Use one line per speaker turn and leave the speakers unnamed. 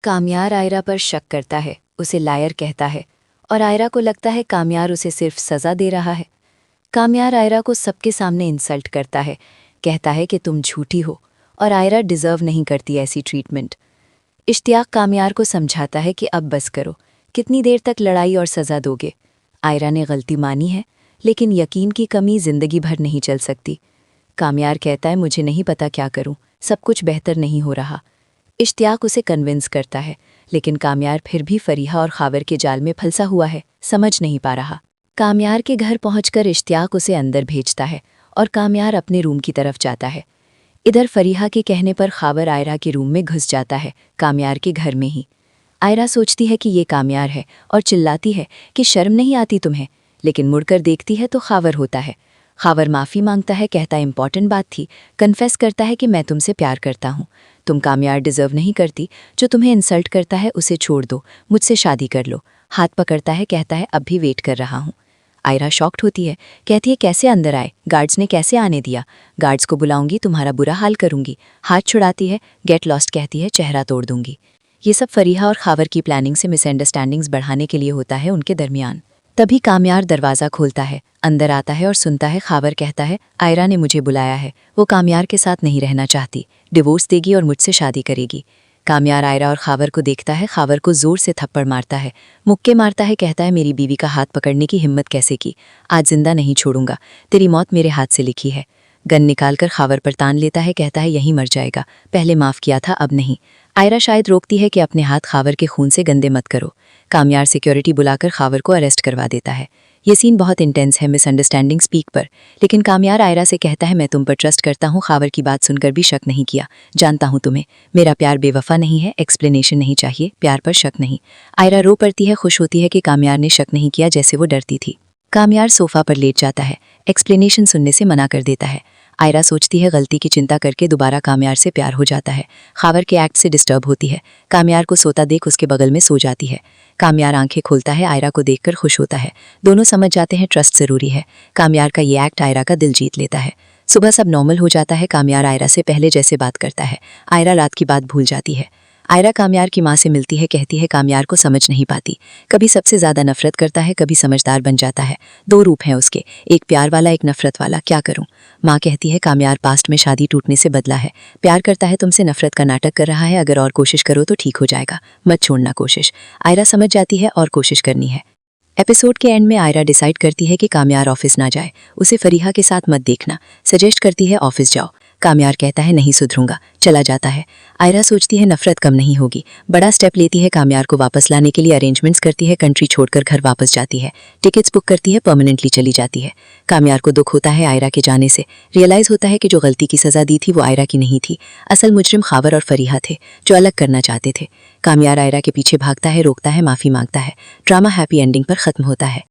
कामयार आयरा पर शक करता है, उसे लायर कहता है और आयरा को लगता है कामयार उसे सिर्फ सज़ा दे रहा है। कामयार आयरा को सबके सामने इंसल्ट करता है, कहता है कि तुम झूठी हो और आयरा डिज़र्व नहीं करती ऐसी ट्रीटमेंट। इश्तियाक कामयार को समझाता है कि अब बस करो, कितनी देर तक लड़ाई और सज़ा दोगे। आयरा ने गलती मानी है, लेकिन यकीन की कमी ज़िंदगी भर नहीं चल सकती। कामयार कहता है मुझे नहीं पता क्या करूं, सब कुछ बेहतर नहीं हो रहा। इश्तियाक उसे कन्विंस करता है, लेकिन कामयार फिर भी फरीहा और खावर के जाल में फंसा हुआ है, समझ नहीं पा रहा। कामयार के घर पहुंचकर इश्तियाक उसे अंदर भेजता है और कामयार अपने रूम की तरफ जाता है। इधर फरीहा के कहने पर खावर आयरा के रूम में घुस जाता है, कामयार के घर में ही। आयरा सोचती है कि ये कामयार है और चिल्लाती है कि शर्म नहीं आती तुम्हें, लेकिन मुड़कर देखती है तो खावर होता है। खावर माफ़ी मांगता है, कहता इंपॉर्टेंट बात थी, कन्फेस करता है कि मैं तुमसे प्यार करता हूँ। तुम कामयार डिज़र्व नहीं करती, जो तुम्हें इंसल्ट करता है उसे छोड़ दो, मुझसे शादी कर लो। हाथ पकड़ता है, कहता है अब भी वेट कर रहा हूँ। आयरा शॉक्ड होती है, कहती है कैसे अंदर आए, गार्ड्स ने कैसे आने दिया? गार्ड्स को बुलाऊंगी, तुम्हारा बुरा हाल करूंगी। हाथ छुड़ाती है, गेट लॉस्ट कहती है, चेहरा तोड़ दूंगी। ये सब फरीहा और खावर की प्लानिंग से मिसअंडरस्टैंडिंग्स बढ़ाने के लिए होता है उनके दरमियान। तभी कामयार दरवाज़ा खोलता है, अंदर आता है और सुनता है खावर कहता है आयरा ने मुझे बुलाया है, वो कामयार के साथ नहीं रहना चाहती, डिवोर्स देगी और मुझसे शादी करेगी। कामयार आयरा और खावर को देखता है, खावर को जोर से थप्पड़ मारता है, मुक्के मारता है, कहता है मेरी बीवी का हाथ पकड़ने की हिम्मत कैसे की, आज जिंदा नहीं छोड़ूंगा, तेरी मौत मेरे हाथ से लिखी है। गन निकालकर खावर पर तान लेता है, कहता है यहीं मर जाएगा, पहले माफ़ किया था अब नहीं। आयरा शायद रोकती है कि अपने हाथ खावर के खून से गंदे मत करो। कामयार सिक्योरिटी बुलाकर खावर को अरेस्ट करवा देता है। ये सीन बहुत इंटेंस है मिसअंडरस्टैंडिंग स्पीक पर, लेकिन कामयार आयरा से कहता है मैं तुम पर ट्रस्ट करता हूँ। खावर की बात सुनकर भी शक नहीं किया, जानता हूँ तुम्हें, मेरा प्यार बेवफा नहीं है, एक्सप्लेनेशन नहीं चाहिए, प्यार पर शक नहीं। आयरा रो पड़ती है, खुश होती है कि कामयार ने शक नहीं किया जैसे वो डरती थी। कामयार सोफा पर लेट जाता है, एक्सप्लेनेशन सुनने से मना कर देता है। आयरा सोचती है गलती की चिंता करके दोबारा कामयार से प्यार हो जाता है। खावर के एक्ट से डिस्टर्ब होती है, कामयार को सोता देख उसके बगल में सो जाती है। कामयार आंखें खोलता है, आयरा को देखकर खुश होता है। दोनों समझ जाते हैं ट्रस्ट ज़रूरी है। कामयार का ये एक्ट आयरा का दिल जीत लेता है। सुबह सब नॉर्मल हो जाता है, कामयार आयरा से पहले जैसे बात करता है। आयरा रात की बात भूल जाती है। आयरा कामयार की माँ से मिलती है, कहती है कामयार को समझ नहीं पाती, कभी सबसे ज़्यादा नफरत करता है, कभी समझदार बन जाता है, दो रूप हैं उसके, एक प्यार वाला एक नफरत वाला, क्या करूं? माँ कहती है कामयार पास्ट में शादी टूटने से बदला है, प्यार करता है तुमसे, नफरत का नाटक कर रहा है, अगर और कोशिश करो तो ठीक हो जाएगा, मत छोड़ना कोशिश। आयरा समझ जाती है और कोशिश करनी है। एपिसोड के एंड में आयरा डिसाइड करती है कि कामयार ऑफिस ना जाए, उसे फरीहा के साथ मत देखना, सजेस्ट करती है ऑफिस जाओ। कामयार कहता है नहीं सुधरूंगा, चला जाता है। आयरा सोचती है नफरत कम नहीं होगी, बड़ा स्टेप लेती है, कामयार को वापस लाने के लिए अरेंजमेंट्स करती है, कंट्री छोड़कर घर वापस जाती है, टिकट्स बुक करती है, परमानेंटली चली जाती है। कामयार को दुख होता है आयरा के जाने से, रियलाइज होता है कि जो गलती की सज़ा दी थी वो आयरा की नहीं थी, असल मुजरिम खावर और फरीहा थे जो अलग करना चाहते थे। कामयार आयरा के पीछे भागता है, रोकता है, माफ़ी मांगता है। ड्रामा हैप्पी एंडिंग पर ख़त्म होता है।